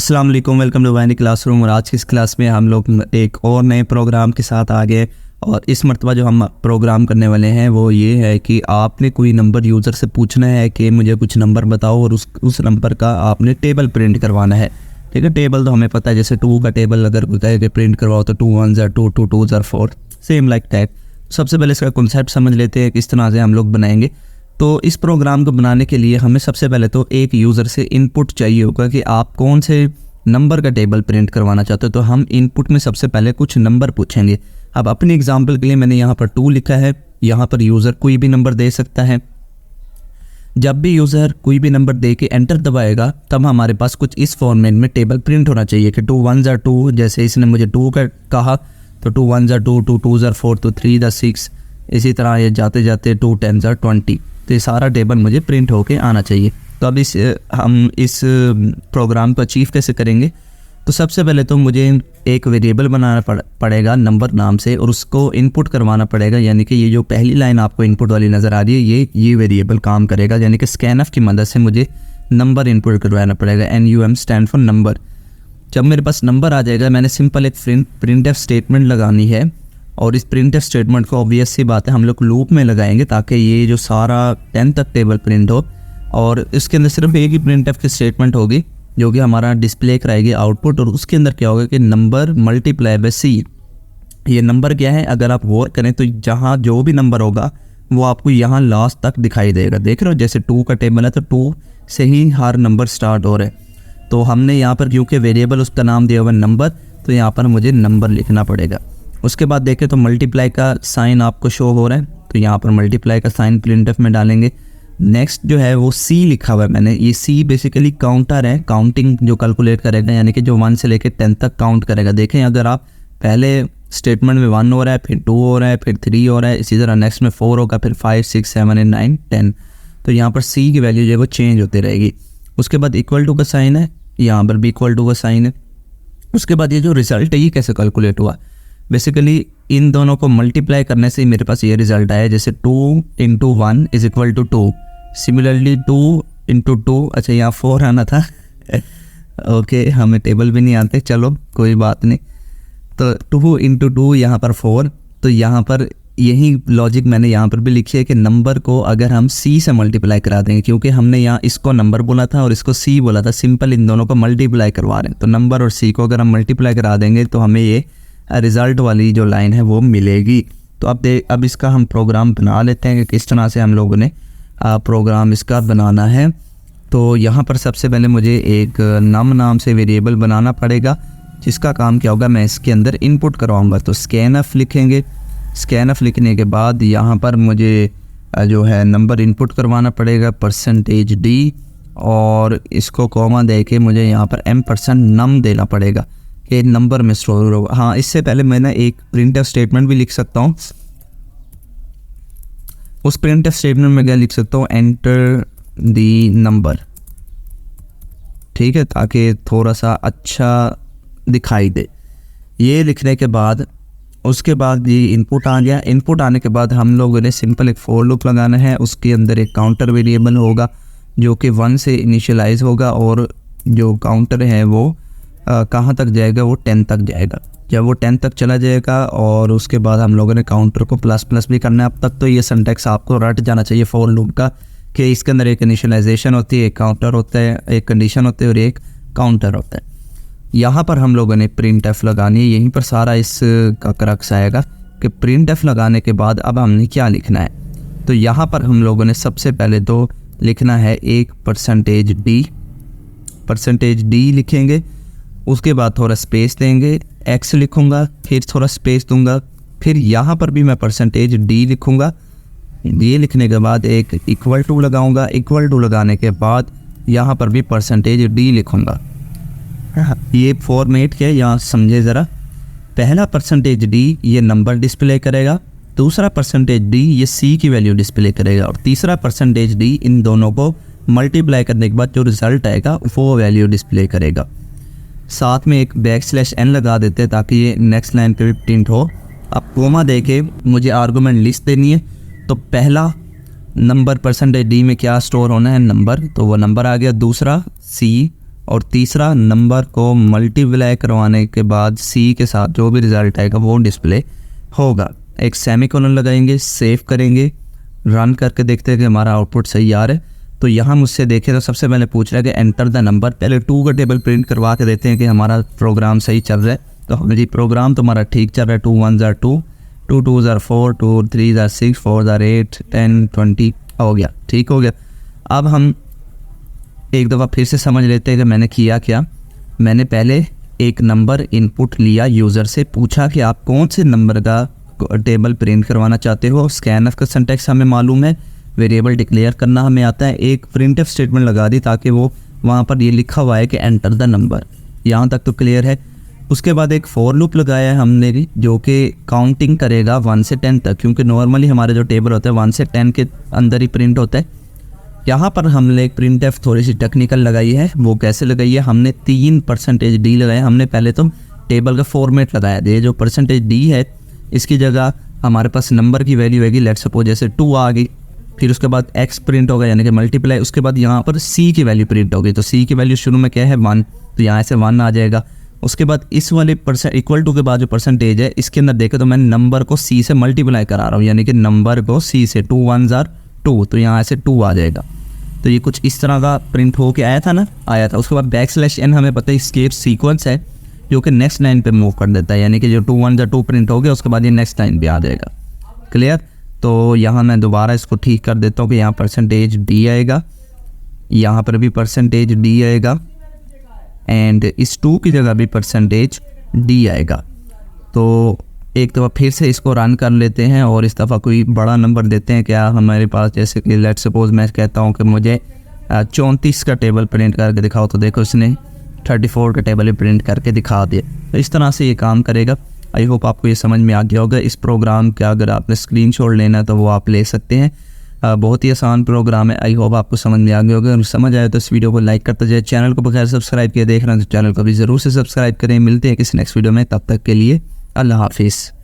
अस्सलाम वालेकुम, welcome to वाइनी classroom. और आज की इस क्लास में हम लोग एक और नए प्रोग्राम के साथ आ गए। और इस मरतबा जो हम प्रोग्राम करने वाले हैं वो ये है कि आपने कोई नंबर यूज़र से पूछना है कि मुझे कुछ नंबर बताओ और उस नंबर का आपने टेबल प्रिंट करवाना है। ठीक है, टेबल तो हमें पता है, जैसे 2 का टेबल अगर कोई कहे कि प्रिंट करवाओ तो 2 1 ज़ा 2 2 2 ज़ा 4, सेम लाइक दैट। सबसे पहले इसका कॉन्सेप्ट समझ लेते हैं किस तरह से हम लोग बनाएंगे। तो इस प्रोग्राम को बनाने के लिए हमें सबसे पहले तो एक यूज़र से इनपुट चाहिए होगा कि आप कौन से नंबर का टेबल प्रिंट करवाना चाहते हो। तो हम इनपुट में सबसे पहले कुछ नंबर पूछेंगे। अब अपनी एग्जांपल के लिए मैंने यहाँ पर 2 लिखा है। यहाँ पर यूज़र कोई भी नंबर दे सकता है। जब भी यूज़र कोई भी नंबर दे के एंटर दबाएगा तब हमारे पास कुछ इस फॉर्मेट में टेबल प्रिंट होना चाहिए कि 2 1 ज़ा 2, जैसे इसने मुझे 2 का कहा तो 2 1 ज़ा 2, 2 2 ज़ा 4, तो 3 ज़ा 6, इसी तरह ये जाते जाते 2 10 ज़ा 20। तो ये सारा टेबल मुझे प्रिंट होके आना चाहिए। तो अब हम इस प्रोग्राम को अचीव कैसे करेंगे। तो सबसे पहले तो मुझे एक वेरिएबल बनाना पड़ेगा नंबर नाम से, और उसको इनपुट करवाना पड़ेगा। यानी कि ये जो पहली लाइन आपको इनपुट वाली नज़र आ रही है ये वेरिएबल काम करेगा। यानी कि स्कैनफ की मदद से मुझे नंबर इनपुट करवाना पड़ेगा। NUM stand for number. जब मेरे पास नंबर आ जाएगा मैंने सिंपल एक प्रिंटफ स्टेटमेंट लगानी है। और इस प्रिंटफ स्टेटमेंट को ऑब्वियस सी बात है हम लोग लूप में लगाएंगे ताकि ये जो सारा 10 तक टेबल प्रिंट हो। और इसके अंदर सिर्फ एक ही प्रिंटफ की स्टेटमेंट होगी जो कि हमारा डिस्प्ले कराएगी आउटपुट। और उसके अंदर क्या होगा कि नंबर मल्टीप्लाई बाय C। ये नंबर क्या है, अगर आप गौर करें तो जहाँ जो भी नंबर होगा वो आपको यहाँ लास्ट तक दिखाई देगा। देख रहे हो, जैसे 2 का टेबल है तो 2 से ही हर नंबर स्टार्ट हो रहे हैं। तो हमने यहाँ पर क्योंकि वेरिएबल उसका नाम दिया हुआ नंबर, तो यहाँ पर मुझे नंबर लिखना पड़ेगा। उसके बाद देखें तो मल्टीप्लाई का साइन आपको शो हो रहा है, तो यहाँ पर मल्टीप्लाई का साइन प्रिंटफ में डालेंगे। नेक्स्ट जो है वो C लिखा हुआ है मैंने। ये C बेसिकली काउंटर है, काउंटिंग जो कैलकुलेट करेगा, यानी कि जो 1 से लेकर 10 तक काउंट करेगा। देखें अगर आप पहले स्टेटमेंट में 1 हो रहा है, फिर 2 हो रहा है, फिर 3 हो रहा है, इसी तरह नेक्स्ट में 4 होगा, फिर 5 6 7 8 9 10। तो यहाँ पर C की वैल्यू जो है वो चेंज होती रहेगी। उसके बाद इक्वल टू का साइन है, यहाँ पर भी इक्वल टू का साइन है। उसके बाद ये जो रिजल्ट है ये कैसे कैलकुलेट हुआ, बेसिकली इन दोनों को मल्टीप्लाई करने से मेरे पास ये रिजल्ट आया। जैसे 2 × 1 इज इक्वल टू 2, सिमिलरली 2 × 2, अच्छा यहाँ 4 आना था ओके, हमें टेबल भी नहीं आते, चलो कोई बात नहीं। तो 2 × 2 यहाँ पर 4। तो यहाँ पर यही लॉजिक मैंने यहाँ पर भी लिखी है कि नंबर को अगर हम C से मल्टीप्लाई करा देंगे, क्योंकि हमने यहाँ इसको नंबर बोला था और इसको C बोला था, सिंपल इन दोनों को मल्टीप्लाई करवा रहे हैं। तो नंबर और C को अगर हम मल्टीप्लाई करा देंगे तो हमें ये रिज़ल्ट वाली जो लाइन है वो मिलेगी। तो अब इसका हम प्रोग्राम बना लेते हैं कि किस तरह से हम लोगों ने प्रोग्राम इसका बनाना है। तो यहाँ पर सबसे पहले मुझे एक नम नाम से वेरिएबल बनाना पड़ेगा, जिसका काम क्या होगा, मैं इसके अंदर इनपुट करवाऊँगा। तो स्कैनफ लिखेंगे। स्कैनफ लिखने के बाद यहाँ पर मुझे जो है नंबर इनपुट करवाना पड़ेगा %d, और इसको कॉमा दे के मुझे यहाँ पर %num देना पड़ेगा कि नंबर में स्टोर होगा। हाँ, इससे पहले मैंने एक प्रिंटफ स्टेटमेंट भी लिख सकता हूँ। उस प्रिंटफ स्टेटमेंट में क्या लिख सकता हूँ, एंटर दी नंबर। ठीक है, ताकि थोड़ा सा अच्छा दिखाई दे। ये लिखने के बाद उसके बाद ये इनपुट आ गया। इनपुट आने के बाद हम लोगों ने सिंपल एक फॉर लूप लगाना है। उसके अंदर एक काउंटर वेरिएबल होगा जो कि 1 से इनिशियलाइज होगा, और जो काउंटर है वो कहाँ तक जाएगा, वो 10 तक जाएगा। जब वो 10 तक चला जाएगा और उसके बाद हम लोगों ने काउंटर को प्लस भी करना है। अब तक तो ये सिंटैक्स आपको रट जाना चाहिए फॉर लूप का कि इसके अंदर एक इनिशियलाइजेशन होती है, एक काउंटर होता है, एक कंडीशन होती है और एक काउंटर होता है। यहाँ पर हम लोगों ने प्रिंटफ लगानी है। यहीं पर सारा इस का क्रक्स आएगा कि प्रिंटफ लगाने के बाद अब हमने क्या लिखना है। तो यहाँ पर हम लोगों ने सबसे पहले तो लिखना है एक %d लिखेंगे। उसके बाद थोड़ा स्पेस देंगे, x लिखूँगा, फिर थोड़ा स्पेस दूंगा, फिर यहाँ पर भी मैं %d लिखूँगा। ये लिखने के बाद एक इक्वल टू लगाऊँगा। इक्वल टू लगाने के बाद यहाँ पर भी %d लिखूँगा। ये फॉर्मेट क्या है यहाँ समझे ज़रा। पहला %d ये नंबर डिस्प्ले करेगा, दूसरा %d ये C की वैल्यू डिस्प्ले करेगा, और तीसरा %d इन दोनों को मल्टीप्लाई करने के बाद जो रिज़ल्ट आएगा वो वैल्यू डिस्प्ले करेगा। साथ में एक \n लगा देते हैं ताकि ये नेक्स्ट लाइन पे भी प्रिंट हो। अब कोमा दे के मुझे आर्गूमेंट लिस्ट देनी है। तो पहला नंबर %d में क्या स्टोर होना है, नंबर, तो वो नंबर आ गया। दूसरा C और तीसरा नंबर को मल्टीप्लाई करवाने के बाद सी के साथ जो भी रिज़ल्ट आएगा वो डिस्प्ले होगा। एक सेमीकोलन लगाएंगे, सेव करेंगे, रन करके देखते हैं कि हमारा आउटपुट सही आ रहा है। तो यहाँ मुझसे देखें तो सबसे पहले पूछ रहा है कि एंटर द नंबर। पहले 2 का टेबल प्रिंट करवा के देते हैं कि हमारा प्रोग्राम सही चल रहा है। तो हमारी प्रोग्राम तो हमारा ठीक चल रहा है। 2 1 are 2, 2 2 are 4, 2 3 are 6, 4 are 8, 10 20 हो गया, ठीक हो गया। अब हम एक दफ़ा फिर से समझ लेते हैं कि मैंने किया क्या। मैंने पहले एक नंबर इनपुट लिया, यूज़र से पूछा कि आप कौन से नंबर का टेबल प्रिंट करवाना चाहते हो। स्कैनफ का सिंटैक्स हमें मालूम है, वेरिएबल डिक्लेयर करना हमें आता है। एक प्रिंटफ स्टेटमेंट लगा दी ताकि वो वहाँ पर ये लिखा हुआ है कि एंटर द नंबर, यहाँ तक तो क्लियर है। उसके बाद एक फॉर लूप लगाया है हमने भी, जो कि काउंटिंग करेगा 1 से 10 तक, क्योंकि नॉर्मली हमारे जो टेबल होता है 1 से 10 के अंदर ही प्रिंट होता है। यहाँ पर हमने एक प्रिंटफ थोड़ी सी टेक्निकल लगाई है। वो कैसे लगाई है, हमने 3% लगाया। हमने पहले तो टेबल का फॉर्मेट लगाया। ये जो %d है इसकी जगह हमारे पास नंबर की वैल्यू आएगी, लेट्स सपोज जैसे 2 आ गई, फिर उसके बाद x प्रिंट होगा यानी कि मल्टीप्लाई, उसके बाद यहाँ पर c की वैल्यू प्रिंट होगी। तो c की वैल्यू शुरू में क्या है 1, तो यहाँ से 1 आ जाएगा। उसके बाद इस वाले इक्वल टू के बाद जो % है इसके अंदर देखें तो मैं नंबर को c से मल्टीप्लाई करा रहा हूँ, यानी कि नंबर को c से 2 1 are 2, तो यहाँ से 2 आ जाएगा। तो ये कुछ इस तरह का प्रिंट हो के आया था ना, आया था। उसके बाद \n हमें पता है स्केप सीक्वेंस है जो कि नेक्स्ट लाइन पे मूव कर देता है, यानी कि जो 2 1 are 2 प्रिंट हो गया उसके बाद ये नेक्स्ट लाइन पे आ जाएगा। क्लियर। तो यहाँ मैं दोबारा इसको ठीक कर देता हूँ कि यहाँ %d आएगा, यहाँ पर भी %d आएगा, एंड इस 2 की जगह भी %d आएगा। तो एक दफ़ा फिर से इसको रन कर लेते हैं और इस दफ़ा कोई बड़ा नंबर देते हैं क्या हमारे पास। जैसे कि लेट्स सपोज मैं कहता हूँ कि मुझे 34 का टेबल प्रिंट करके दिखाओ, तो देखो इसने 34 का टेबल प्रिंट करके दिखा दिया। तो इस तरह से ये काम करेगा। आई होप आपको ये समझ में आ गया होगा। इस प्रोग्राम का अगर आपने स्क्रीनशॉट लेना है तो वो आप ले सकते हैं। बहुत ही आसान प्रोग्राम है। आई होप आपको समझ में आ गया होगा। अगर समझ आए तो इस वीडियो को लाइक करते जाए। चैनल को बगैर सब्सक्राइब किए देख रहे हैं तो चैनल को भी ज़रूर से सब्सक्राइब करें। मिलते हैं किसी नेक्स्ट वीडियो में, तब तक के लिए अल्लाह हाफिज़।